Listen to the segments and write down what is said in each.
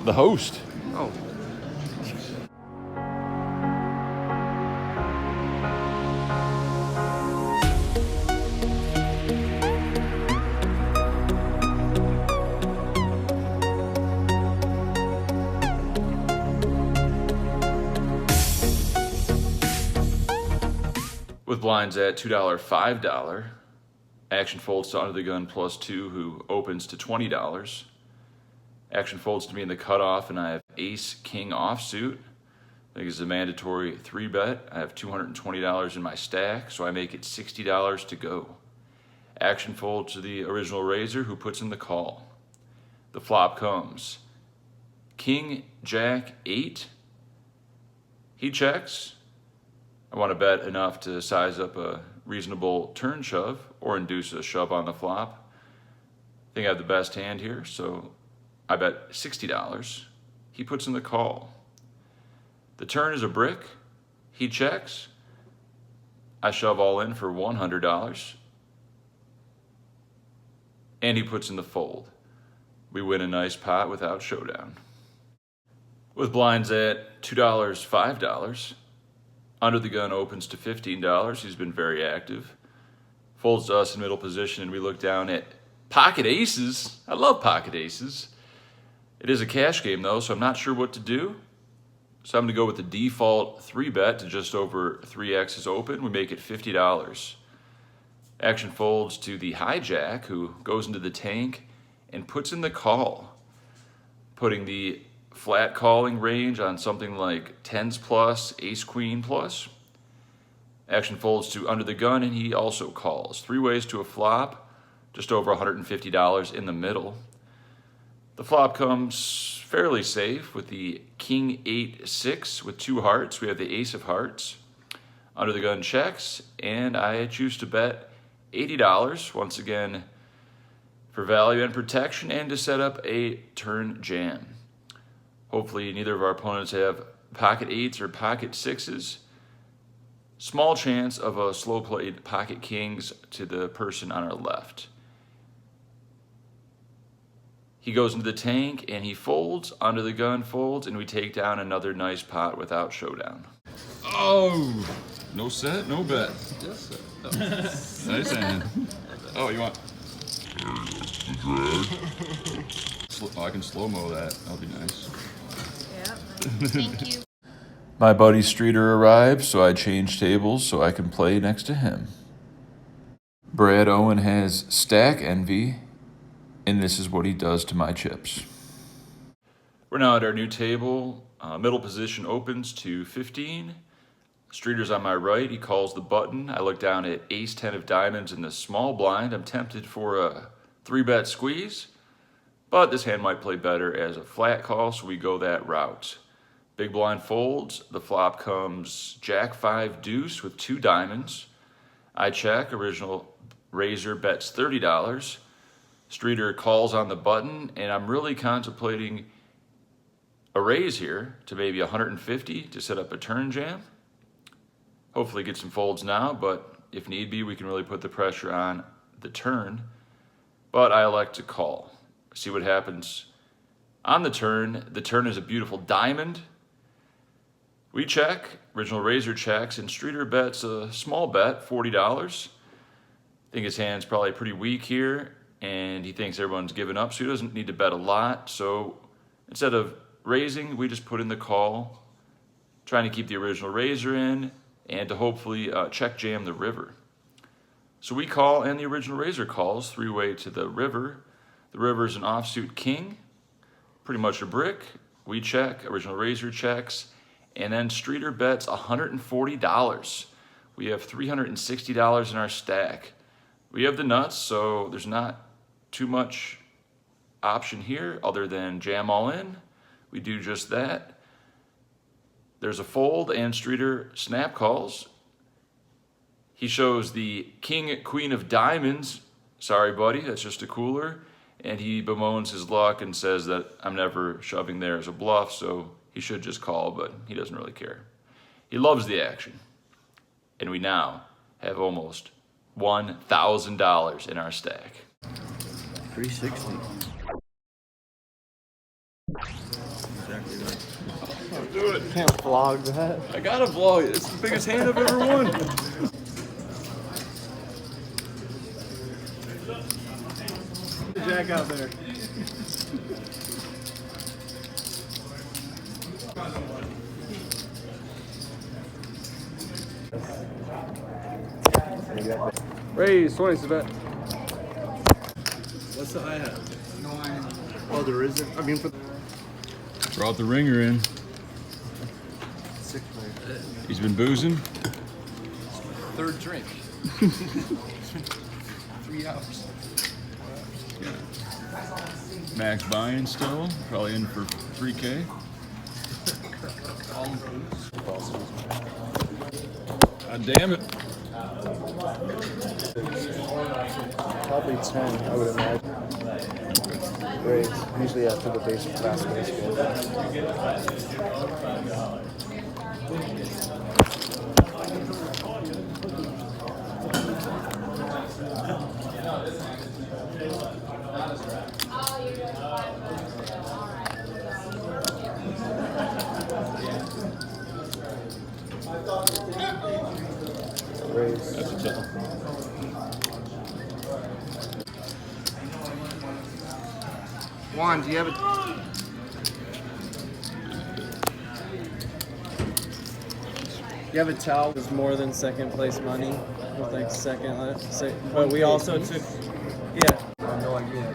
the host. Oh. With blinds at $2, $5. Action folds to under the gun +2, who opens to $20. Action folds to me in the cutoff, and I have ace king offsuit. I think it's a mandatory 3-bet. I have $220 in my stack, so I make it $60 to go. Action fold to the original raiser, who puts in the call. The flop comes king jack 8. He checks. I want to bet enough to size up a reasonable turn shove or induce a shove on the flop. I think I have the best hand here, so I bet $60. He puts in the call. The turn is a brick. He checks. I shove all in for $100. And he puts in the fold. We win a nice pot without showdown. With blinds at $2, $5. Under the gun opens to $15. He's been very active. Folds to us in middle position, and we look down at pocket aces. I love pocket aces. It is a cash game, though, so I'm not sure what to do. So I'm going to go with the default 3-bet to just over 3x is open. We make it $50. Action folds to the hijack, who goes into the tank and puts in the call, putting the flat calling range on something like 10s plus, ace queen plus. Action folds to under the gun, and he also calls. 3 ways to a flop, just over $150 in the middle. The flop comes fairly safe with the king 8-6 with 2 hearts. We have the ace of hearts. Under the gun checks, and I choose to bet $80 once again for value and protection, and to set up a turn jam. Hopefully neither of our opponents have pocket 8s or pocket 6s. Small chance of a slow played pocket kings to the person on our left. He goes into the tank and he folds, under the gun folds, and we take down another nice pot without showdown. Oh, no set, no bet. Just set. Oh. Nice hand. Oh, you want? There you go. The drag. Oh, I can slow-mo that. That'll be nice. Thank you. My buddy Streeter arrived, so I changed tables so I can play next to him. Brad Owen has stack envy, and this is what he does to my chips. We're now at our new table. Middle position opens to 15. Streeter's on my right. He calls the button. I look down at ace 10 of diamonds in the small blind. I'm tempted for a 3-bet squeeze, but this hand might play better as a flat call, so we go that route. Big blind folds. The flop comes jack 5 deuce with 2 diamonds. I check. Original raiser bets $30. Streeter calls on the button, and I'm really contemplating a raise here to maybe 150 to set up a turn jam. Hopefully get some folds now, but if need be, we can really put the pressure on the turn. But I elect to call. See what happens on the turn. The turn is a beautiful diamond. We check. Original raiser checks, and Streeter bets a small bet, $40. I think his hand's probably pretty weak here, and he thinks everyone's given up, so he doesn't need to bet a lot. So instead of raising, we just put in the call, trying to keep the original raiser in and to hopefully check jam the river. So we call, and the original raiser calls, 3-way to the river. The river is an offsuit king, pretty much a brick. We check, original raiser checks, and then Streeter bets $140. We have $360 in our stack. We have the nuts, so there's not too much option here other than jam all in. We do just that. There's a fold, and Streeter snap calls. He shows the king, queen of diamonds. Sorry, buddy, that's just a cooler. And he bemoans his luck and says that I'm never shoving there as a bluff, so he should just call, but he doesn't really care. He loves the action. And we now have almost $1,000 in our stack. 360. exactly right. Do it. Can't vlog that. I gotta vlog it. It's the biggest hand I've ever won. Jack out there. Raise 20, Savette. What's the hi-hat? Oh, there isn't. I mean, for Brought the ringer in. 6 player. He's been boozing. Third drink. 3 hours. Max buying still. Probably in for 3K. God damn it. Probably 10, I would imagine. Raise. Usually after the basic class baseball. Raise. That's a tough. Juan, do you have a... You have a towel with more than second place money with like but we also took, yeah. I have no idea.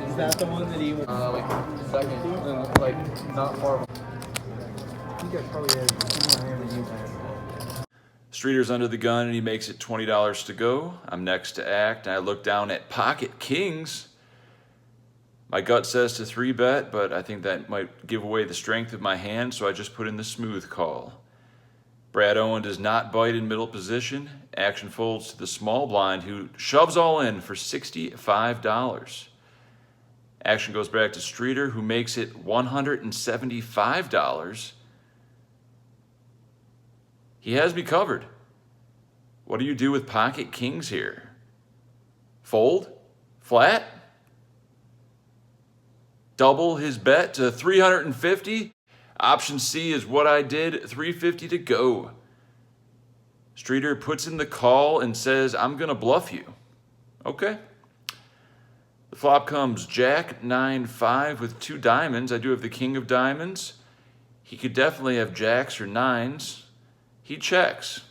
Is that the one that he? Like second, like not far. You guys probably had more hand than you had. Streeter's under the gun and he makes it $20 to go. I'm next to act and I look down at pocket kings. My gut says to 3-bet, but I think that might give away the strength of my hand, so I just put in the smooth call. Brad Owen does not bite in middle position. Action folds to the small blind, who shoves all in for $65. Action goes back to Streeter, who makes it $175. He has me covered. What do you do with pocket kings here? Fold? Flat? Double his bet to 350? Option C is what I did, 350 to go. Streeter puts in the call and says, I'm gonna bluff you. Okay. The flop comes Jack 9-5 with 2 diamonds. I do have the king of diamonds. He could definitely have jacks or 9s. He checks.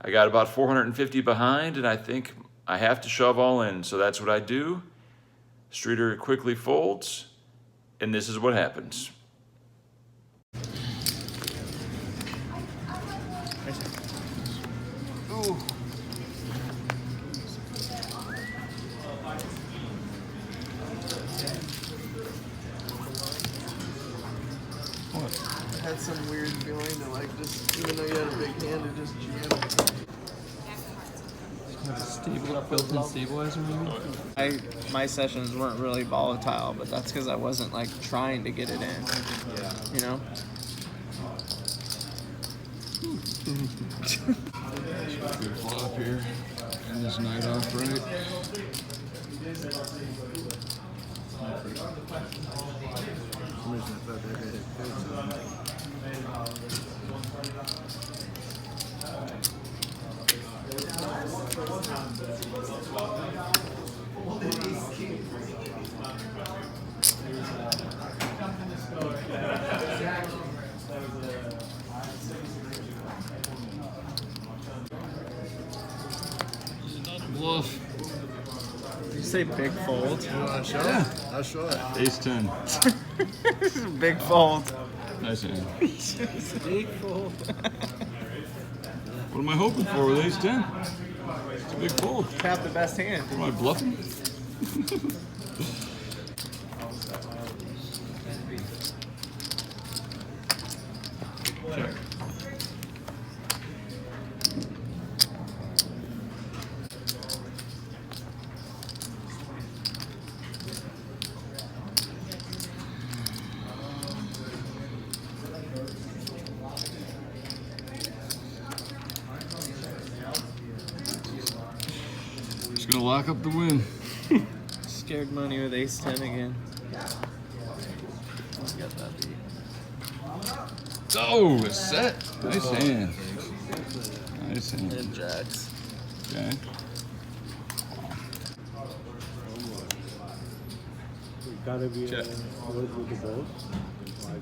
I got about 450 behind and I think I have to shove all in, so that's what I do. Streeter quickly folds, and this is what happens. Ooh. What? I had some weird feeling to like just, even though you had a big hand, to just jam it. Built-in stabilizer maybe? My sessions weren't really volatile, but that's because I wasn't like trying to get it in. Yeah. You know? Good flop here. And this night off right. Bluff. Did you say big fold? You want to show? Yeah. I'll show it. Ace 10. Big fold. Nice hand. Big fold. What am I hoping for with ace 10? It's a big fold. Tap the best hand. What am I bluffing? Check. Just gonna lock up the win. Scared money with ace 10 again. get that beat. Oh, it's set. Nice hand. Nice hand. And jacks. Okay. Gotta be Check. with the boat.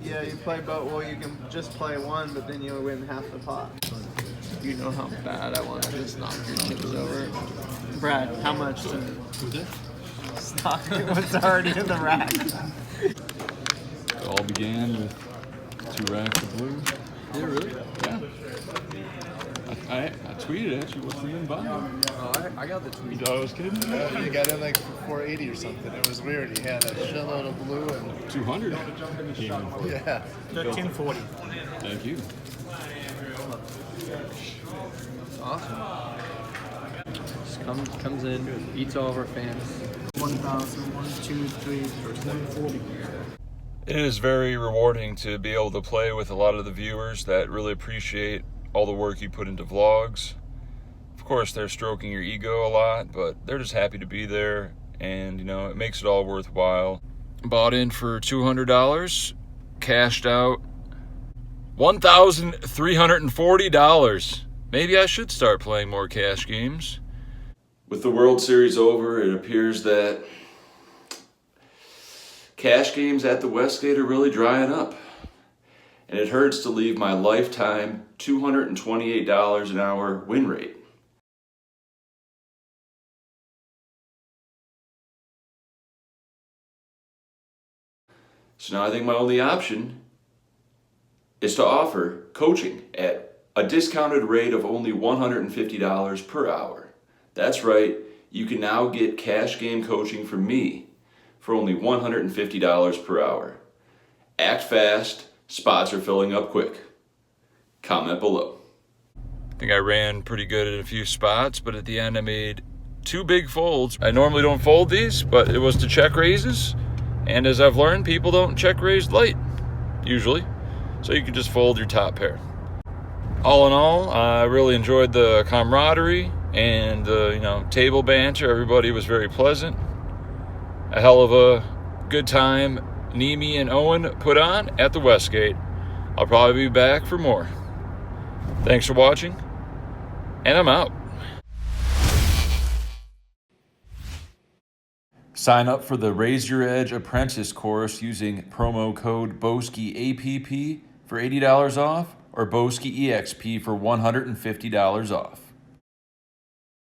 Yeah, you play boat. Well, you can just play one, but then you win half the pot. You know how bad I want to just knock your chips over. Brad, how much to knock what's already in the rack? It all began with 2 racks of blue. Yeah, really? Yeah. I tweeted at you, what's the in buying? Oh, I got the tweet. You thought I was kidding? You got in like for 480 or something. It was weird. He had a shitload of blue and 200. yeah. 1340. Thank you. Awesome. Just comes in, eats all of our fans. 1,000, 1, 2, 3, 140. It is very rewarding to be able to play with a lot of the viewers that really appreciate all the work you put into vlogs. Of course, they're stroking your ego a lot, but they're just happy to be there, and you know, it makes it all worthwhile. Bought in for $200, cashed out $1,340. Maybe I should start playing more cash games. With the World Series over, it appears that cash games at the Westgate are really drying up. And it hurts to leave my lifetime $228 an hour win rate. So now I think my only option is to offer coaching at a discounted rate of only $150 per hour. That's right, you can now get cash game coaching from me for only $150 per hour. Act fast. Spots are filling up quick. Comment below. I think I ran pretty good at a few spots, but at the end I made 2 big folds. I normally don't fold these, but it was to check raises. And as I've learned, people don't check raise light, usually. So you can just fold your top pair. All in all, I really enjoyed the camaraderie and the table banter. Everybody was very pleasant. A hell of a good time Neeme and Owen put on at the Westgate. I'll probably be back for more. Thanks for watching, and I'm out. Sign up for the Raise Your Edge Apprentice course using promo code BOSKIAPP for $80 off or BOSKIEXP for $150 off.